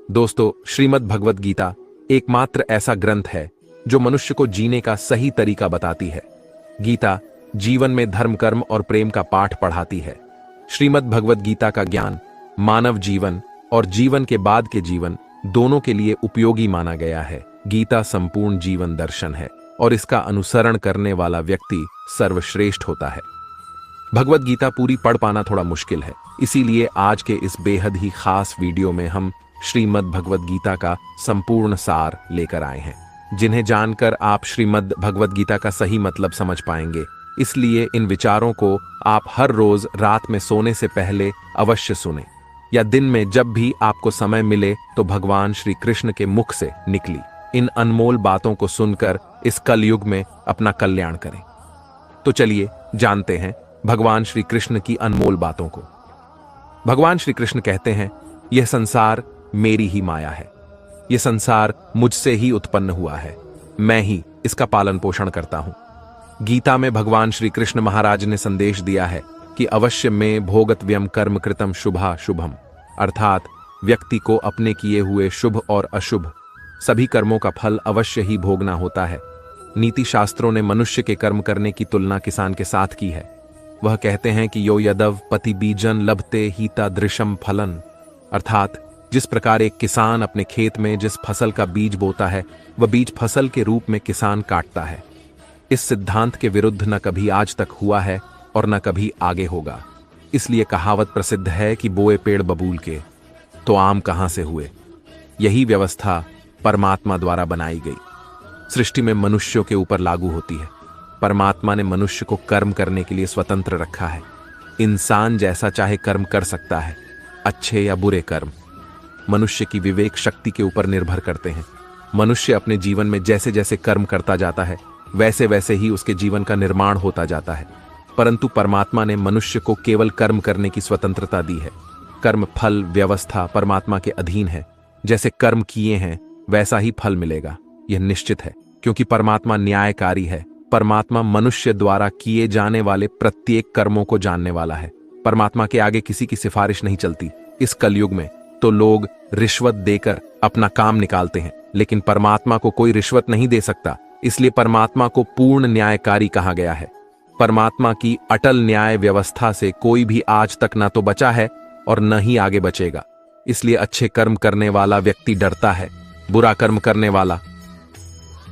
दोस्तों, श्रीमद् भगवद गीता एकमात्र ऐसा ग्रंथ है जो मनुष्य को जीने का सही तरीका बताती है। गीता जीवन में धर्म, कर्म और प्रेम का पाठ पढ़ाती है। श्रीमद् भगवद गीता का ज्ञान मानव जीवन और जीवन के बाद के जीवन दोनों के लिए उपयोगी माना गया है। गीता संपूर्ण जीवन दर्शन है और इसका अनुसरण करने वाला व्यक्ति सर्वश्रेष्ठ होता है। भगवद गीता पूरी पढ़ पाना थोड़ा मुश्किल है, इसीलिए आज के इस बेहद ही खास वीडियो में हम श्रीमद् भगवद गीता का संपूर्ण सार लेकर आए हैं, जिन्हें जानकर आप श्रीमद् भगवद गीता का सही मतलब समझ पाएंगे। इसलिए इन विचारों को आप हर रोज रात में सोने से पहले अवश्य सुनें, या दिन में जब भी आपको समय मिले तो भगवान श्री कृष्ण के मुख से निकली इन अनमोल बातों को सुनकर इस कलयुग में अपना कल्याण करें। तो चलिए जानते हैं भगवान श्री कृष्ण की अनमोल बातों को। भगवान श्री कृष्ण कहते हैं, यह संसार मेरी ही माया है। यह संसार मुझसे ही उत्पन्न हुआ है, मैं ही इसका पालन पोषण करता हूं। गीता में भगवान श्री कृष्ण महाराज ने संदेश दिया है कि अवश्य में भोगतव्यम कर्म कृतम शुभा शुभम, अर्थात व्यक्ति को अपने किए हुए शुभ और अशुभ सभी कर्मों का फल अवश्य ही भोगना होता है। नीति शास्त्रों ने मनुष्य के कर्म करने की तुलना किसान के साथ की है। वह कहते हैं कि यो यदव पति बीजन लभते हीता दृशम फलन, अर्थात जिस प्रकार एक किसान अपने खेत में जिस फसल का बीज बोता है वह बीज फसल के रूप में किसान काटता है। इस सिद्धांत के विरुद्ध न कभी आज तक हुआ है और न कभी आगे होगा। इसलिए कहावत प्रसिद्ध है कि बोए पेड़ बबूल के तो आम कहां से हुए। यही व्यवस्था परमात्मा द्वारा बनाई गई सृष्टि में मनुष्यों के ऊपर लागू होती है। परमात्मा ने मनुष्य को कर्म करने के लिए स्वतंत्र रखा है। इंसान जैसा चाहे कर्म कर सकता है, अच्छे या बुरे कर्म मनुष्य की विवेक शक्ति के ऊपर निर्भर करते हैं। मनुष्य अपने जीवन में जैसे जैसे कर्म करता जाता है वैसे वैसे ही उसके जीवन का निर्माण होता जाता है। परंतु परमात्मा ने मनुष्य को केवल कर्म करने की स्वतंत्रता दी है। कर्म फल व्यवस्था परमात्मा के अधीन है। जैसे कर्म किए हैं वैसा ही फल मिलेगा, यह निश्चित है, क्योंकि परमात्मा न्यायकारी है। परमात्मा मनुष्य द्वारा किए जाने वाले प्रत्येक कर्मों को जानने वाला है। परमात्मा के आगे किसी की सिफारिश नहीं चलती। इस कलयुग में तो लोग रिश्वत देकर अपना काम निकालते हैं, लेकिन परमात्मा को कोई रिश्वत नहीं दे सकता। इसलिए परमात्मा को पूर्ण न्यायकारी कहा गया है। परमात्मा की अटल न्याय व्यवस्था से कोई भी आज तक ना तो बचा है और न ही आगे बचेगा। इसलिए अच्छे कर्म करने वाला व्यक्ति डरता है, बुरा कर्म करने वाला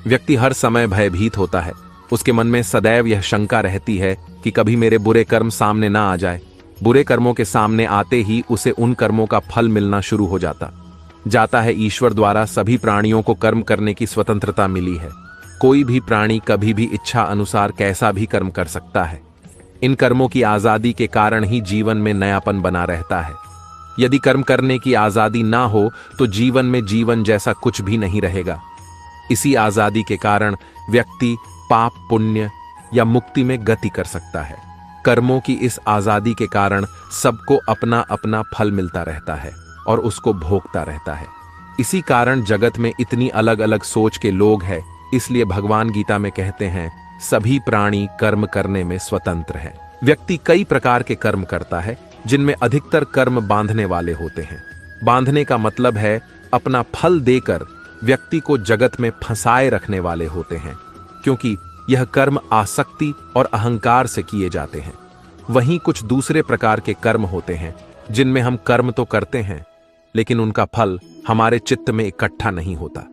व्यक्ति हर समय भयभीत होता है। उसके मन में सदैव यह शंका रहती है कि कभी मेरे बुरे कर्म सामने ना आ जाए। बुरे कर्मों के सामने आते ही उसे उन कर्मों का फल मिलना शुरू हो जाता है। ईश्वर द्वारा सभी प्राणियों को कर्म करने की स्वतंत्रता मिली है। कोई भी प्राणी कभी भी इच्छा अनुसार कैसा भी कर्म कर सकता है। इन कर्मों की आजादी के कारण ही जीवन में नयापन बना रहता है। यदि कर्म करने की आजादी ना हो तो जीवन में जीवन जैसा कुछ भी नहीं रहेगा। इसी आजादी के कारण व्यक्ति पाप पुण्य या मुक्ति में गति कर सकता है। कर्मों की इस आजादी के कारण सबको अपना अपना फल मिलता रहता है और उसको भोगता रहता है। इसी कारण जगत में इतनी अलग अलग सोच के लोग हैं। इसलिए भगवान गीता में कहते हैं, सभी प्राणी कर्म करने में स्वतंत्र हैं। व्यक्ति कई प्रकार के कर्म करता है, जिनमें अधिकतर कर्म बांधने वाले होते हैं। बांधने का मतलब है अपना फल देकर व्यक्ति को जगत में फंसाए रखने वाले होते हैं, क्योंकि यह कर्म आसक्ति और अहंकार से किए जाते हैं। वहीं कुछ दूसरे प्रकार के कर्म होते हैं जिनमें हम कर्म तो करते हैं लेकिन उनका फल हमारे चित्त में इकट्ठा नहीं होता।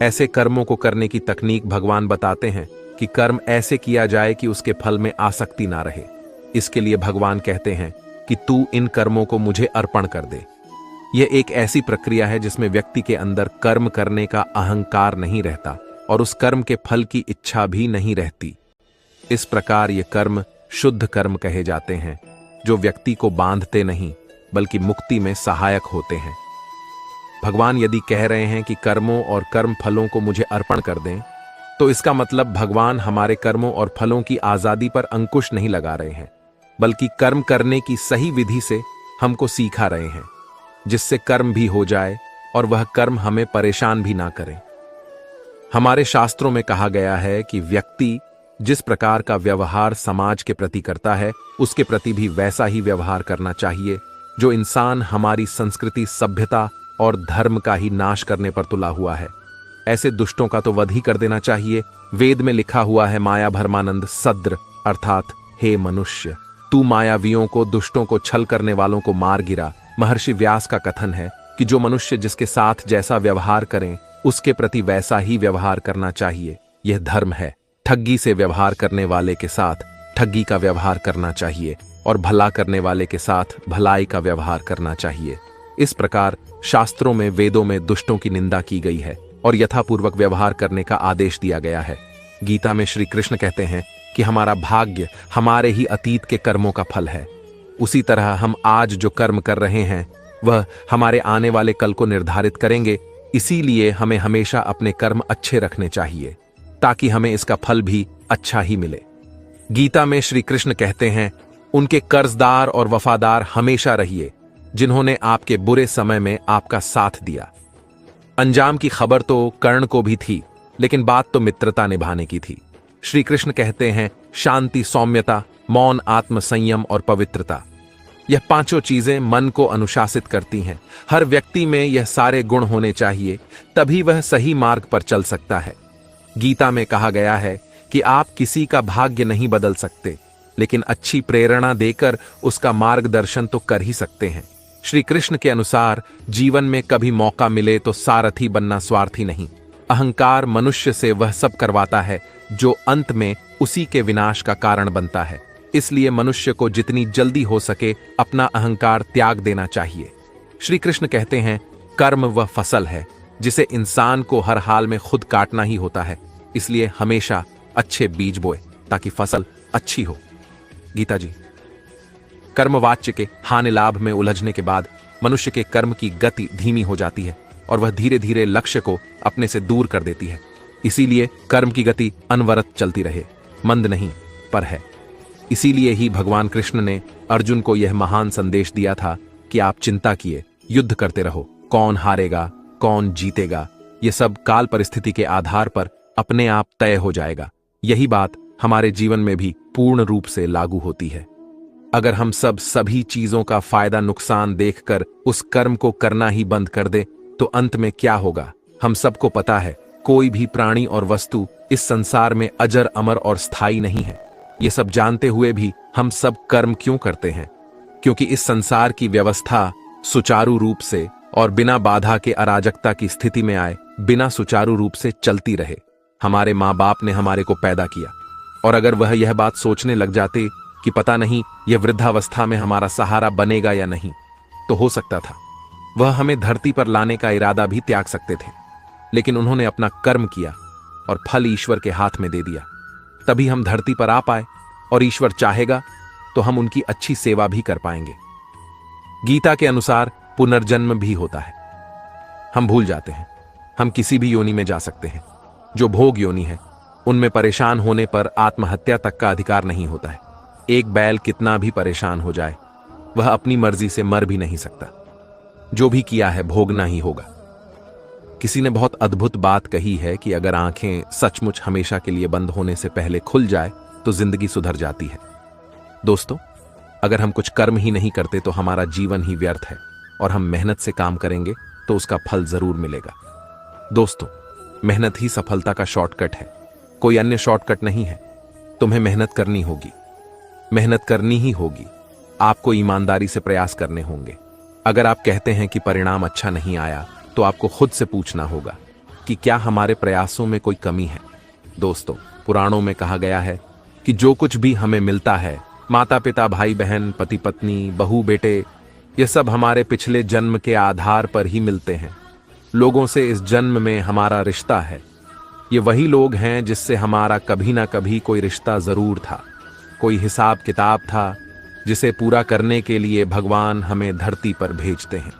ऐसे कर्मों को करने की तकनीक भगवान बताते हैं कि कर्म ऐसे किया जाए कि उसके फल में आसक्ति ना रहे। इसके लिए भगवान कहते हैं कि तू इन कर्मों को मुझे अर्पण कर दे। यह एक ऐसी प्रक्रिया है जिसमें व्यक्ति के अंदर कर्म करने का अहंकार नहीं रहता और उस कर्म के फल की इच्छा भी नहीं रहती। इस प्रकार ये कर्म शुद्ध कर्म कहे जाते हैं, जो व्यक्ति को बांधते नहीं बल्कि मुक्ति में सहायक होते हैं। भगवान यदि कह रहे हैं कि कर्मों और कर्म फलों को मुझे अर्पण कर दें, तो इसका मतलब भगवान हमारे कर्मों और फलों की आजादी पर अंकुश नहीं लगा रहे हैं, बल्कि कर्म करने की सही विधि से हमको सिखा रहे हैं, जिससे कर्म भी हो जाए और वह कर्म हमें परेशान भी ना करे। हमारे शास्त्रों में कहा गया है कि व्यक्ति जिस प्रकार का व्यवहार समाज के प्रति करता है, उसके प्रति भी वैसा ही व्यवहार करना चाहिए। जो इंसान हमारी संस्कृति सभ्यता और धर्म का ही नाश करने पर तुला हुआ है। ऐसे दुष्टों का तो वध ही कर देना चाहिए। वेद में लिखा हुआ है, माया भरमानंद सद्र, अर्थात हे मनुष्य, तू मायावियों को, दुष्टों को, छल करने वालों को मार गिरा। महर्षि व्यास का कथन है कि जो मनुष्य जिसके साथ जैसा व्यवहार करें उसके प्रति वैसा ही व्यवहार करना चाहिए। यह धर्म है। ठगी से व्यवहार करने वाले के साथ ठगी का व्यवहार करना चाहिए और भला करने वाले के साथ भलाई का व्यवहार करना चाहिए। इस प्रकार शास्त्रों में, वेदों में दुष्टों की निंदा की गई है और यथापूर्वक व्यवहार करने का आदेश दिया गया है। गीता में श्री कृष्ण कहते हैं कि हमारा भाग्य हमारे ही अतीत के कर्मों का फल है। उसी तरह हम आज जो कर्म कर रहे हैं वह हमारे आने वाले कल को निर्धारित करेंगे। इसीलिए हमें हमेशा अपने कर्म अच्छे रखने चाहिए ताकि हमें इसका फल भी अच्छा ही मिले। गीता में श्री कृष्ण कहते हैं, उनके कर्जदार और वफादार हमेशा रहिए जिन्होंने आपके बुरे समय में आपका साथ दिया। अंजाम की खबर तो कर्ण को भी थी, लेकिन बात तो मित्रता निभाने की थी। श्री कृष्ण कहते हैं, शांति, सौम्यता, मौन, आत्म संयम और पवित्रता, यह पांचों चीजें मन को अनुशासित करती हैं। हर व्यक्ति में यह सारे गुण होने चाहिए, तभी वह सही मार्ग पर चल सकता है। गीता में कहा गया है कि आप किसी का भाग्य नहीं बदल सकते, लेकिन अच्छी प्रेरणा देकर उसका मार्गदर्शन तो कर ही सकते हैं। श्री कृष्ण के अनुसार जीवन में कभी मौका मिले तो सारथी बनना स्वार्थी नहीं। अहंकार मनुष्य से वह सब करवाता है जो अंत में उसी के विनाश का कारण बनता है। इसलिए मनुष्य को जितनी जल्दी हो सके अपना अहंकार त्याग देना चाहिए। श्री कृष्ण कहते हैं, कर्म वह फसल है जिसे इंसान को हर हाल में खुद काटना ही होता है। इसलिए हमेशा अच्छे बीज बोए ताकि फसल अच्छी हो। गीता जी। कर्मवाच्य के हानि लाभ में उलझने के बाद मनुष्य के कर्म की गति धीमी हो जाती है और वह धीरे धीरे लक्ष्य को अपने से दूर कर देती है। इसीलिए कर्म की गति अनवरत चलती रहे, मंद नहीं पर है। इसीलिए ही भगवान कृष्ण ने अर्जुन को यह महान संदेश दिया था कि आप चिंता किए, युद्ध करते रहो। कौन हारेगा, कौन जीतेगा, यह सब काल परिस्थिति के आधार पर अपने आप तय हो जाएगा। यही बात हमारे जीवन में भी पूर्ण रूप से लागू होती है। अगर हम सब सभी चीजों का फायदा नुकसान देखकर उस कर्म को करना ही बंद कर दे तो अंत में क्या होगा हम सबको पता है। कोई भी प्राणी और वस्तु इस संसार में अजर, अमर और स्थायी नहीं है। ये सब जानते हुए भी हम सब कर्म क्यों करते हैं? क्योंकि इस संसार की व्यवस्था सुचारू रूप से और बिना बाधा के अराजकता की स्थिति में आए, बिना सुचारू रूप से चलती रहे। हमारे माँ बाप ने हमारे को पैदा किया और अगर वह यह बात सोचने लग जाते कि पता नहीं यह वृद्धावस्था में हमारा सहारा बनेगा या नहीं, तो हो सकता था वह हमें धरती पर लाने का इरादा भी त्याग सकते थे। लेकिन उन्होंने अपना कर्म किया और फल ईश्वर के हाथ में दे दिया। तभी हम धरती पर आ पाए और ईश्वर चाहेगा तो हम उनकी अच्छी सेवा भी कर पाएंगे। गीता के अनुसार पुनर्जन्म भी होता है। हम भूल जाते हैं हम किसी भी योनि में जा सकते हैं। जो भोग योनि है उनमें परेशान होने पर आत्महत्या तक का अधिकार नहीं होता है। एक बैल कितना भी परेशान हो जाए वह अपनी मर्जी से मर भी नहीं सकता। जो भी किया है भोगना ही होगा। किसी ने बहुत अद्भुत बात कही है कि अगर आंखें सचमुच हमेशा के लिए बंद होने से पहले खुल जाए तो जिंदगी सुधर जाती है। दोस्तों, अगर हम कुछ कर्म ही नहीं करते तो हमारा जीवन ही व्यर्थ है और हम मेहनत से काम करेंगे तो उसका फल जरूर मिलेगा। दोस्तों, मेहनत ही सफलता का शॉर्टकट है, कोई अन्य शॉर्टकट नहीं है। तुम्हें मेहनत करनी होगी, मेहनत करनी ही होगी। आपको ईमानदारी से प्रयास करने होंगे। अगर आप कहते हैं कि परिणाम अच्छा नहीं आया तो आपको खुद से पूछना होगा कि क्या हमारे प्रयासों में कोई कमी है। दोस्तों, पुराणों में कहा गया है कि जो कुछ भी हमें मिलता है, माता पिता, भाई बहन, पति पत्नी, बहू बेटे, ये सब हमारे पिछले जन्म के आधार पर ही मिलते हैं। लोगों से इस जन्म में हमारा रिश्ता है। ये वही लोग हैं जिससे हमारा कभी ना कभी कोई रिश्ता जरूर था, कोई हिसाब किताब था जिसे पूरा करने के लिए भगवान हमें धरती पर भेजते हैं।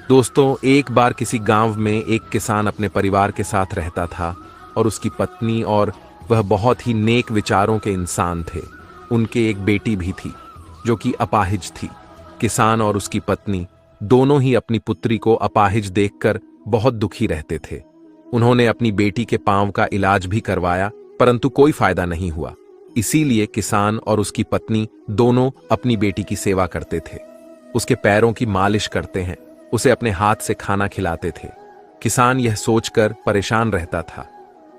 दोस्तों, एक बार किसी गांव में एक किसान अपने परिवार के साथ रहता था और उसकी पत्नी, और वह बहुत ही नेक विचारों के इंसान थे। उनके एक बेटी भी थी जो कि अपाहिज थी। किसान और उसकी पत्नी दोनों ही अपनी पुत्री को अपाहिज देखकर बहुत दुखी रहते थे। उन्होंने अपनी बेटी के पांव का इलाज भी करवाया, परंतु कोई फायदा नहीं हुआ। इसीलिए किसान और उसकी पत्नी दोनों अपनी बेटी की सेवा करते थे। उसके पैरों की मालिश करते हैं, उसे अपने हाथ से खाना खिलाते थे। किसान यह सोचकर परेशान रहता था,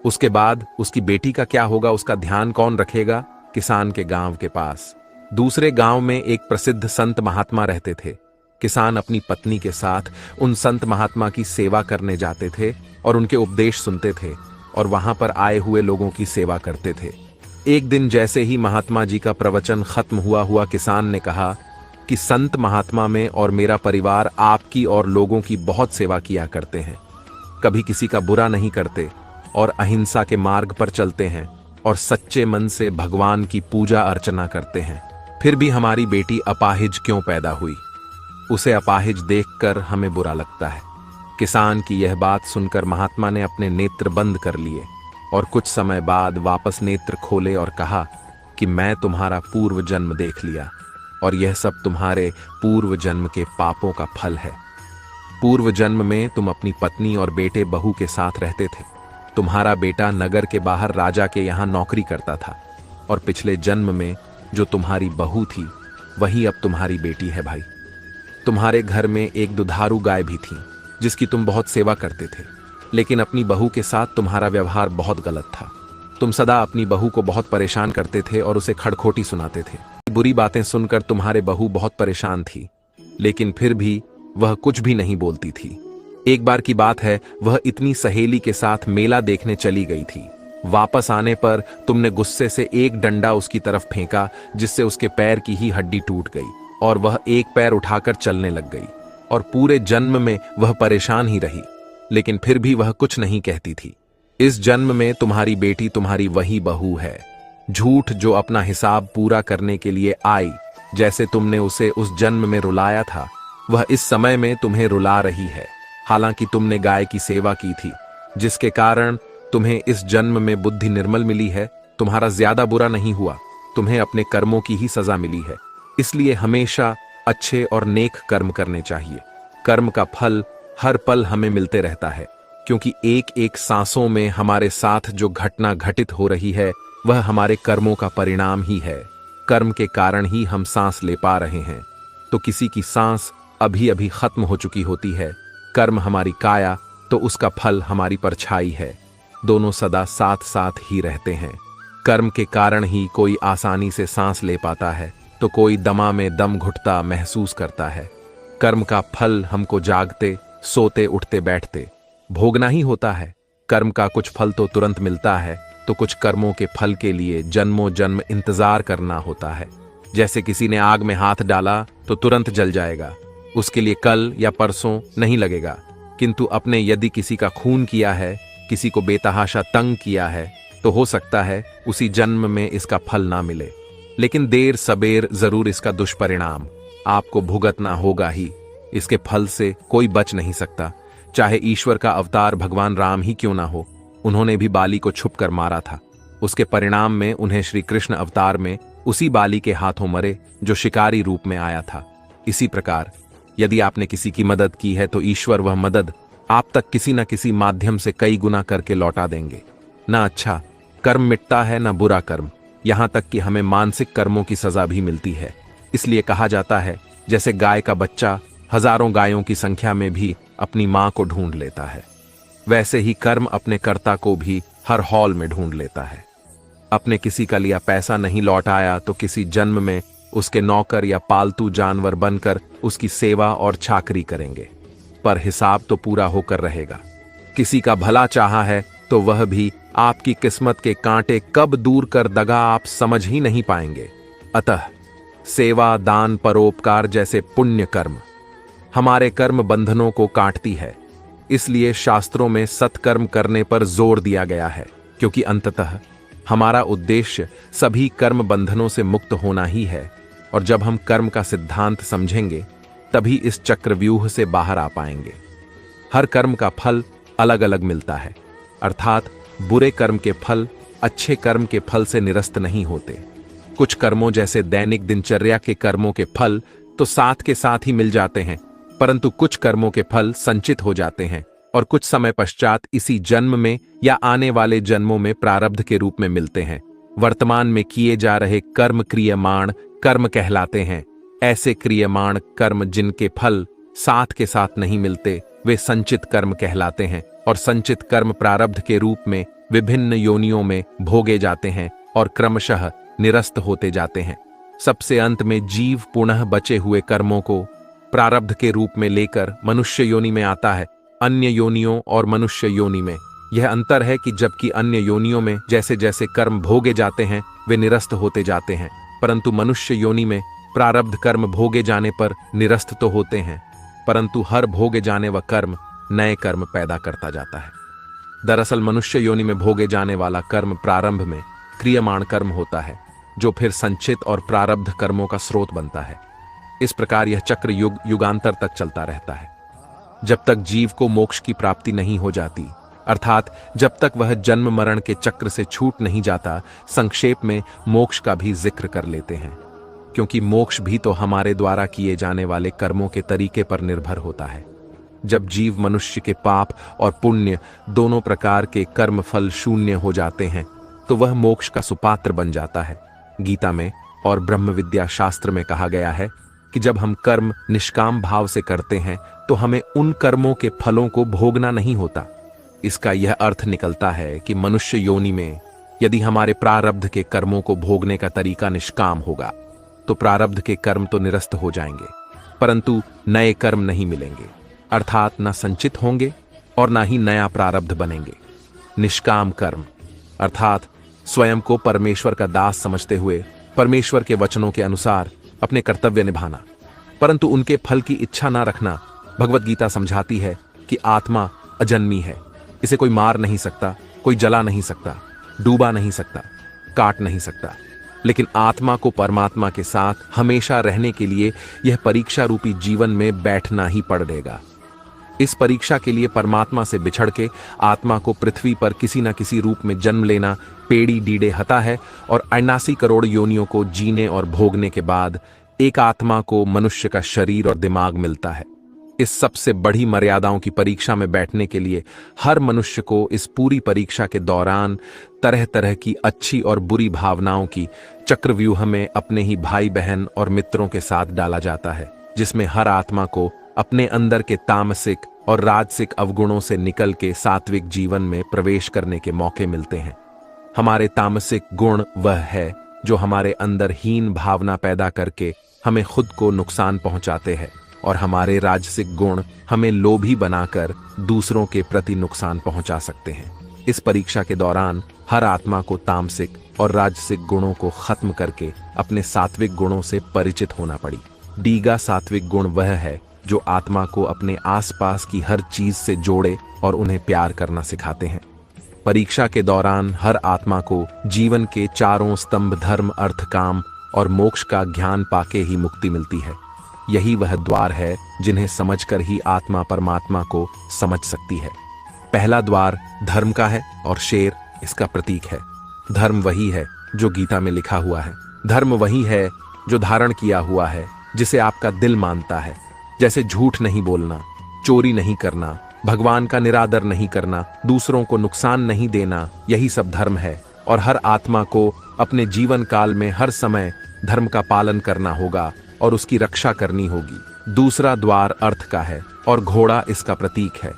उसके बाद उसकी बेटी का क्या होगा, उसका ध्यान कौन रखेगा। किसान के गांव के पास दूसरे गांव में एक प्रसिद्ध संत महात्मा रहते थे। किसान अपनी पत्नी के साथ उन संत महात्मा की सेवा करने जाते थे और उनके उपदेश सुनते थे और वहां पर आए हुए लोगों की सेवा करते थे। एक दिन जैसे ही महात्मा जी का प्रवचन खत्म हुआ किसान ने कहा कि संत महात्मा में और मेरा परिवार आपकी और लोगों की बहुत सेवा किया करते हैं, कभी किसी का बुरा नहीं करते और अहिंसा के मार्ग पर चलते हैं और सच्चे मन से भगवान की पूजा अर्चना करते हैं। फिर भी हमारी बेटी अपाहिज क्यों पैदा हुई? उसे अपाहिज देखकर हमें बुरा लगता है। किसान की यह बात सुनकर महात्मा ने अपने नेत्र बंद कर लिए और कुछ समय बाद वापस नेत्र खोले और कहा कि मैं तुम्हारा पूर्व जन्म देख लिया और यह सब तुम्हारे पूर्व जन्म के पापों का फल है। पूर्व जन्म में तुम अपनी पत्नी और बेटे बहू के साथ रहते थे। तुम्हारा बेटा नगर के बाहर राजा के यहाँ नौकरी करता था और पिछले जन्म में जो तुम्हारी बहू थी वही अब तुम्हारी बेटी है भाई। तुम्हारे घर में एक दुधारू गाय भी थी जिसकी तुम बहुत सेवा करते थे, लेकिन अपनी बहू के साथ तुम्हारा व्यवहार बहुत गलत था। तुम सदा अपनी बहू को बहुत परेशान करते थे और उसे खड़खोटी सुनाते थे। बुरी बातें सुनकर तुम्हारे बहू बहुत परेशान थी, लेकिन फिर भी वह कुछ भी नहीं बोलती थी। एक बार की बात है, वह इतनी सहेली के साथ मेला देखने चली गई थी। वापस आने पर तुमने गुस्से से एक डंडा उसकी तरफ फेंका जिससे उसके पैर की ही हड्डी टूट गई और वह एक पैर उठाकर चलने लग गई और पूरे जन्म में वह परेशान ही रही, लेकिन फिर भी वह कुछ नहीं कहती थी। इस जन्म में तुम्हारी बेटी तुम्हारी वही बहू है, झूठ जो अपना हिसाब पूरा करने के लिए आई। जैसे तुमने उसे उस जन्म में रुलाया था, वह इस समय में तुम्हें रुला रही है। हालांकि तुमने गाय की सेवा की थी, जिसके कारण तुम्हें इस जन्म में बुद्धि निर्मल मिली है। तुम्हारा ज्यादा बुरा नहीं हुआ, तुम्हें अपने कर्मों की ही सजा मिली है। इसलिए हमेशा अच्छे और नेक कर्म करने चाहिए। कर्म का फल हर पल हमें मिलते रहता है, क्योंकि एक एक सांसों में हमारे साथ जो घटना घटित हो रही है वह हमारे कर्मों का परिणाम ही है। कर्म के कारण ही हम सांस ले पा रहे हैं। तो किसी की सांस अभी अभी खत्म हो चुकी होती है। कर्म हमारी काया तो उसका फल हमारी परछाई है। दोनों सदा साथ साथ ही रहते हैं। कर्म के कारण ही कोई आसानी से सांस ले पाता है तो कोई दमा में दम घुटता महसूस करता है। कर्म का फल हमको जागते, सोते, उठते, बैठते भोगना ही होता है। कर्म का कुछ फल तो तुरंत मिलता है, तो कुछ कर्मों के फल के लिए जन्मों जन्म इंतजार करना होता है। जैसे किसी ने आग में हाथ डाला तो तुरंत जल जाएगा, उसके लिए कल या परसों नहीं लगेगा। किंतु अपने यदि किसी का खून किया है, किसी को बेतहाशा तंग किया है, तो हो सकता है उसी जन्म में इसका फल ना मिले, लेकिन देर सबेर जरूर इसका दुष्परिणाम आपको भुगतना होगा ही। इसके फल से कोई बच नहीं सकता, चाहे ईश्वर का अवतार भगवान राम ही क्यों ना हो। उन्होंने भी बाली को छुप कर मारा था। उसके परिणाम में उन्हें श्री कृष्ण अवतार में उसी बाली के हाथों मरे जो शिकारी रूप में आया था। इसी प्रकार यदि आपने किसी की मदद की है तो ईश्वर वह मदद आप तक किसी न किसी माध्यम से कई गुना करके लौटा देंगे। ना अच्छा कर्म मिटता है ना बुरा कर्म, यहां तक कि हमें मानसिक कर्मों की सजा भी मिलती है। इसलिए कहा जाता है जैसे गाय का बच्चा हजारों गायों की संख्या में भी अपनी मां को ढूंढ लेता है, वैसे ही कर्म अपने कर्ता को भी हर हॉल में ढूंढ लेता है। अपने किसी का लिया पैसा नहीं लौट आया तो किसी जन्म में उसके नौकर या पालतू जानवर बनकर उसकी सेवा और चाकरी करेंगे, पर हिसाब तो पूरा होकर रहेगा। किसी का भला चाहा है तो वह भी आपकी किस्मत के कांटे कब दूर कर दगा आप समझ ही नहीं पाएंगे। अतः सेवा, दान, परोपकार जैसे पुण्य कर्म हमारे कर्म बंधनों को काटती है। इसलिए शास्त्रों में सत्कर्म करने पर जोर दिया गया है, क्योंकि अंततः हमारा उद्देश्य सभी कर्म बंधनों से मुक्त होना ही है। और जब हम कर्म का सिद्धांत समझेंगे तभी इस चक्रव्यूह से बाहर आ पाएंगे। हर कर्म का फल अलग अलग मिलता है, अर्थात बुरे कर्म के फल अच्छे कर्म के फल से निरस्त नहीं होते। कुछ कर्मों जैसे दैनिक दिनचर्या के कर्मों के फल तो साथ के साथ ही मिल जाते हैं, परंतु कुछ कर्मों के फल संचित हो जाते हैं और कुछ समय पश्चात इसी जन्म में या आने वाले जन्मों में प्रारब्ध के रूप में मिलते हैं। वर्तमान में किए जा रहे कर्म क्रियमाण कर्म कहलाते हैं। ऐसे क्रियमाण कर्म जिनके फल साथ के साथ नहीं मिलते, वे संचित कर्म कहलाते हैं और संचित कर्म प्रारब्ध के रूप में विभिन्न योनियों में भोगे जाते हैं और क्रमशः निरस्त होते जाते हैं। सबसे अंत में जीव पुनः बचे हुए कर्मों को प्रारब्ध के रूप में लेकर मनुष्य योनि में आता है। अन्य योनियों और मनुष्य योनि में यह अंतर है कि जबकि अन्य योनियों में जैसे जैसे कर्म भोगे जाते हैं वे निरस्त होते जाते हैं, परंतु मनुष्य योनि में प्रारब्ध कर्म भोगे जाने पर निरस्त तो होते हैं, परंतु हर भोगे जाने वह कर्म नए कर्म पैदा करता जाता है। दरअसल मनुष्य योनि में भोगे जाने वाला कर्म प्रारंभ में क्रियमाण कर्म होता है, जो फिर संचित और प्रारब्ध कर्मों का स्रोत बनता है। इस प्रकार यह चक्र युग युगांतर तक चलता रहता है, जब तक जीव को मोक्ष की प्राप्ति नहीं हो जाती, अर्थात जब तक वह जन्म मरण के चक्र से छूट नहीं जाता। संक्षेप में मोक्ष का भी जिक्र कर लेते हैं, क्योंकि मोक्ष भी तो हमारे द्वारा किए जाने वाले कर्मों के तरीके पर निर्भर होता है। जब जीव मनुष्य के पाप और पुण्य दोनों प्रकार के कर्म फल शून्य हो जाते हैं तो वह मोक्ष का सुपात्र बन जाता है। गीता में और ब्रह्म विद्या शास्त्र में कहा गया है कि जब हम कर्म निष्काम भाव से करते हैं तो हमें उन कर्मों के फलों को भोगना नहीं होता। इसका यह अर्थ निकलता है कि मनुष्य योनि में यदि हमारे प्रारब्ध के कर्मों को भोगने का तरीका निष्काम होगा तो प्रारब्ध के कर्म तो निरस्त हो जाएंगे, परंतु नए कर्म नहीं मिलेंगे, अर्थात न संचित होंगे और न ही नया प्रारब्ध बनेंगे। निष्काम कर्म अर्थात स्वयं को परमेश्वर का दास समझते हुए परमेश्वर के वचनों के अनुसार अपने कर्तव्य निभाना, परंतु उनके फल की इच्छा न रखना। भगवत गीता समझाती है कि आत्मा अजन्मी है, इसे कोई मार नहीं सकता, कोई जला नहीं सकता, डूबा नहीं सकता, काट नहीं सकता, लेकिन आत्मा को परमात्मा के साथ हमेशा रहने के लिए यह परीक्षा रूपी जीवन में बैठना ही पड़ेगा। इस परीक्षा के लिए परमात्मा से बिछड़ के आत्मा को पृथ्वी पर किसी न किसी रूप में जन्म लेना पेड़ी डीडे हता है और 89 करोड़ योनियों को जीने और भोगने के बाद एक आत्मा को मनुष्य का शरीर और दिमाग मिलता है। इस सबसे बड़ी मर्यादाओं की परीक्षा में बैठने के लिए हर मनुष्य को इस पूरी परीक्षा के दौरान तरह तरह की अच्छी और बुरी भावनाओं की चक्रव्यूह में अपने ही भाई बहन और मित्रों के साथ डाला जाता है, जिसमें हर आत्मा को अपने अंदर के तामसिक और राजसिक अवगुणों से निकल के सात्विक जीवन में प्रवेश करने के मौके मिलते हैं। हमारे तामसिक गुण वह है जो हमारे अंदर हीन भावना पैदा करके हमें खुद को नुकसान पहुंचाते हैं, और हमारे राजसिक गुण हमें लोभी बनाकर दूसरों के प्रति नुकसान पहुंचा सकते हैं। इस परीक्षा के दौरान हर आत्मा को तामसिक और राजसिक गुणों को खत्म करके अपने सात्विक गुणों से परिचित होना पड़ी। डीगा सात्विक गुण वह है जो आत्मा को अपने आसपास की हर चीज से जोड़े और उन्हें प्यार करना सिखाते हैं। परीक्षा के दौरान हर आत्मा को जीवन के चारों स्तंभ धर्म, अर्थ, काम और मोक्ष का ज्ञान पाके ही मुक्ति मिलती है। यही वह द्वार है जिन्हें समझकर ही आत्मा परमात्मा को समझ सकती है। पहला द्वार धर्म का है और शेर इसका प्रतीक है। धर्म वही है जो गीता में लिखा हुआ है। धर्म वही है जो धारण किया हुआ है, जिसे आपका दिल मानता है, जैसे झूठ नहीं बोलना, चोरी नहीं करना, भगवान का निरादर नहीं करना, दूसरों को नुकसान नहीं देना। यही सब धर्म है और हर आत्मा को अपने जीवन काल में हर समय धर्म का पालन करना होगा और उसकी रक्षा करनी होगी। दूसरा द्वार अर्थ का है और घोड़ा इसका प्रतीक है।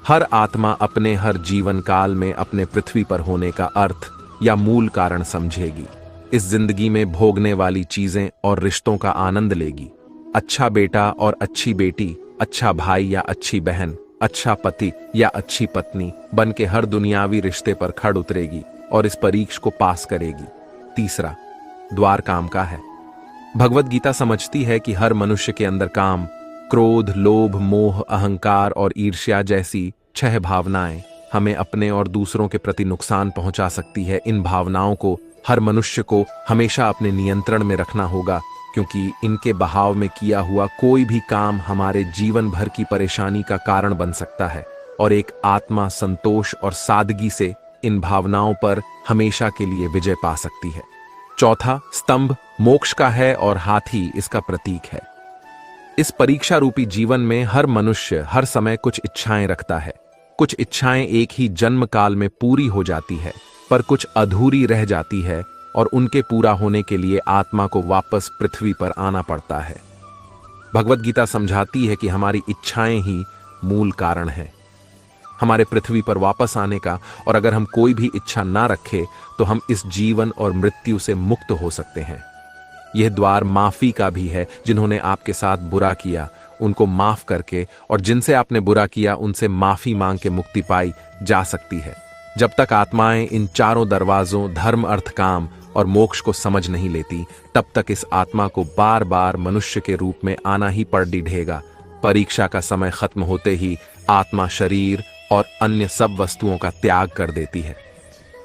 हर आत्मा अपने हर जीवन काल में अपने पृथ्वी पर होने का अर्थ या मूल कारण समझेगी। इस जिंदगी में भोगने वाली चीजें और रिश्तों का आनंद लेगी। अच्छा बेटा और अच्छी बेटी, अच्छा भाई या अच्छी बहन, अच्छा पति या अच्छी पत्नी बन के हर दुनियावी रिश्ते पर खड़ उतरेगी और इस परीक्षा को पास करेगी। तीसरा द्वार काम का है। भगवत गीता समझती है कि हर मनुष्य के अंदर काम, क्रोध, लोभ, मोह, अहंकार और ईर्ष्या जैसी 6 भावनाएं हमें अपने और दूसरों के प्रति नुकसान पहुंचा सकती है। इन भावनाओं को हर मनुष्य को हमेशा अपने नियंत्रण में रखना होगा, क्योंकि इनके बहाव में किया हुआ कोई भी काम हमारे जीवन भर की परेशानी का कारण बन सकता है और एक आत्मा संतोष और सादगी से इन भावनाओं पर हमेशा के लिए विजय पा सकती है। चौथा स्तंभ मोक्ष का है और हाथी इसका प्रतीक है। इस परीक्षा रूपी जीवन में हर मनुष्य हर समय कुछ इच्छाएं रखता है। कुछ इच्छाएं एक ही जन्म काल में पूरी हो जाती है, पर कुछ अधूरी रह जाती है और उनके पूरा होने के लिए आत्मा को वापस पृथ्वी पर आना पड़ता है। भगवत गीता समझाती है कि हमारी इच्छाएं ही मूल कारण है हमारे पृथ्वी पर वापस आने का, और अगर हम कोई भी इच्छा ना रखें तो हम इस जीवन और मृत्यु से मुक्त हो सकते हैं। यह द्वार माफी का भी है। जिन्होंने आपके साथ बुरा किया उनको माफ करके, और जिनसे आपने बुरा किया उनसे माफी मांग के मुक्ति पाई जा सकती है। जब तक आत्माएं इन चारों दरवाजों धर्म, अर्थ, काम और मोक्ष को समझ नहीं लेती, तब तक इस आत्मा को बार बार मनुष्य के रूप में आना ही पड़ ढेगा। परीक्षा का समय खत्म होते ही आत्मा शरीर और अन्य सब वस्तुओं का त्याग कर देती है।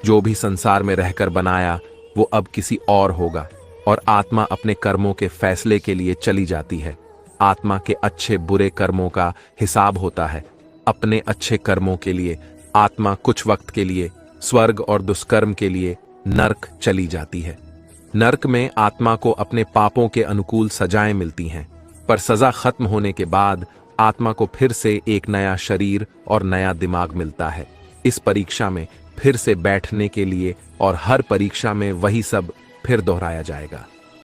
जो भी संसार में रहकर बनाया वो अब किसी और होगा, और आत्मा अपने कर्मों के फैसले के लिए चली जाती है। आत्मा के अच्छे बुरे कर्मों का हिसाब होता है। अपने अच्छे कर्मों के लिए आत्मा कुछ वक्त के लिए स्वर्ग और दुष्कर्म के लिए नरक चली जाती है। नरक में आत्मा को अपने पापों के अनुकूल सजाएं मिलती हैं, पर सजा खत्म होने के बाद आत्मा को फिर से एक नया शरीर और नया दिमाग मिलता है। इस परीक्षा में फिर से बैठने के लिए, और हर परीक्षा में वही सब फिर दोहराया जाएगा।